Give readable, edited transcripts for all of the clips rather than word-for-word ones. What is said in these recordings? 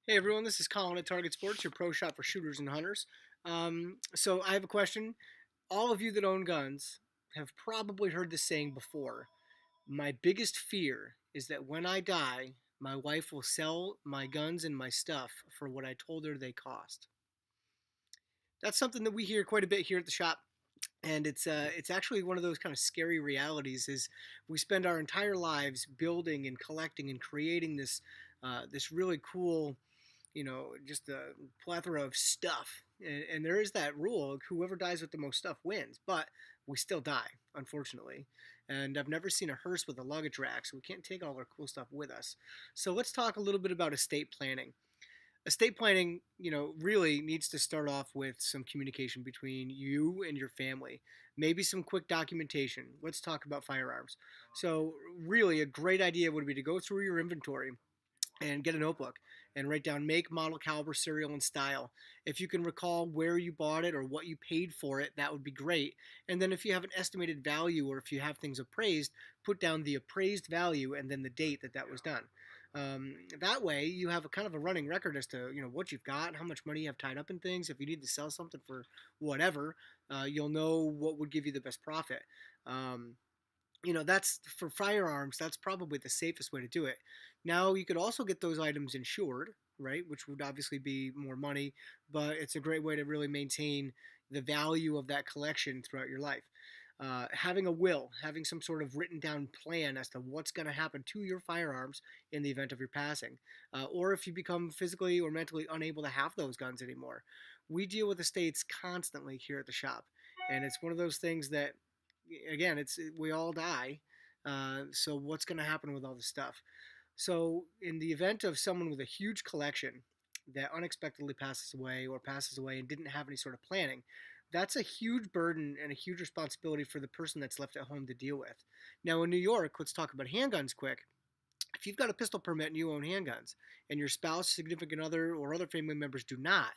Hey everyone, this is Colin at Target Sports, your pro shop for shooters and hunters. So I have a question. All of you that own guns have probably heard this saying before. My biggest fear is that when I die, my wife will sell my guns and my stuff for what I told her they cost. That's something that we hear quite a bit here at the shop, and it's actually one of those kind of scary realities. Is we spend our entire lives building and collecting and creating this really cool, just a plethora of stuff. And there is that rule: whoever dies with the most stuff wins. But we still die, unfortunately. And I've never seen a hearse with a luggage rack, so we can't take all our cool stuff with us. So let's talk a little bit about estate planning. Estate planning, really needs to start off with some communication between you and your family. Maybe some quick documentation. Let's talk about firearms. So, really, a great idea would be to go through your inventory and get a notebook and write down make, model, caliber, serial, and style. If you can recall where you bought it or what you paid for it, that would be great. And then if you have an estimated value or if you have things appraised, put down the appraised value and then the date that that was done. That way, you have a kind of a running record as to what you've got, how much money you have tied up in things. If you need to sell something for whatever, you'll know what would give you the best profit. Um, that's for firearms. That's probably the safest way to do it. Now, you could also get those items insured, right, which would obviously be more money, but it's a great way to really maintain the value of that collection throughout your life. Having a will, having some sort of written down plan as to what's going to happen to your firearms in the event of your passing, or if you become physically or mentally unable to have those guns anymore. We deal with estates constantly here at the shop, and it's one of those things that, again, it's we all die. So what's going to happen with all this stuff? So in the event of someone with a huge collection that unexpectedly passes away and didn't have any sort of planning, that's a huge burden and a huge responsibility for the person that's left at home to deal with. Now in New York, let's talk about handguns quick. If you've got a pistol permit and you own handguns, and your spouse, significant other, or other family members do not,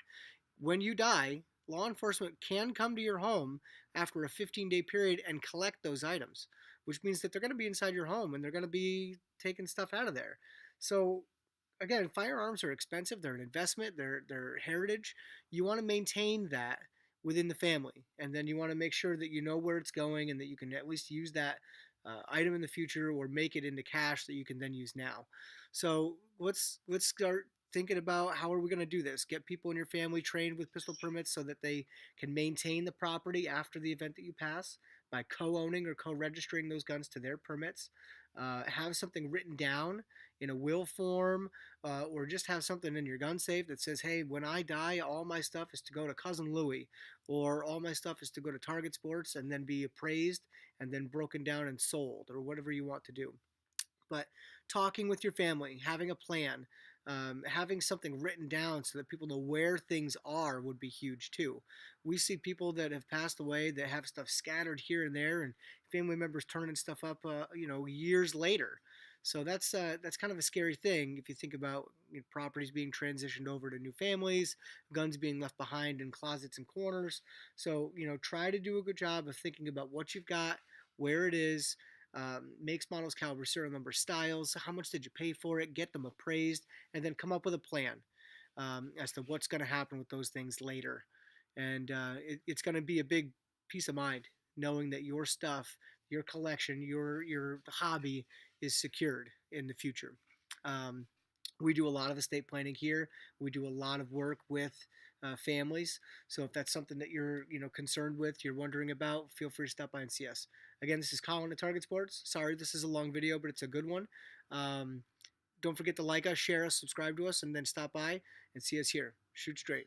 when you die, law enforcement can come to your home after a 15-day period and collect those items, which means that they're going to be inside your home and they're going to be taking stuff out of there. So, again, firearms are expensive. They're an investment. They're heritage. You want to maintain that within the family, and then you want to make sure that you know where it's going and that you can at least use that item in the future or make it into cash that you can then use now. So let's start thinking about how are we going to do this. Get people in your family trained with pistol permits so that they can maintain the property after the event that you pass by co-owning or co-registering those guns to their permits. Have something written down in a will form, or just have something in your gun safe that says, hey, when I die, all my stuff is to go to Cousin Louie, or all my stuff is to go to Target Sports and then be appraised and then broken down and sold, or whatever you want to do. But talking with your family, having a plan, having something written down so that people know where things are would be huge too. We see people that have passed away that have stuff scattered here and there, and family members turning stuff up, years later. So that's kind of a scary thing if you think about properties being transitioned over to new families, guns being left behind in closets and corners. So try to do a good job of thinking about what you've got, where it is, makes, models, caliber, serial number, styles, how much did you pay for it, get them appraised, and then come up with a plan as to what's going to happen with those things later. And it's going to be a big peace of mind knowing that your stuff, your collection, your hobby is secured in the future. Um, we do a lot of estate planning here. We do a lot of work with families. So if that's something that you're concerned with, you're wondering about, feel free to stop by and see us. Again, this is Colin at Target Sports. Sorry, this is a long video, but it's a good one. Don't forget to like us, share us, subscribe to us, and then stop by and see us here. Shoot straight.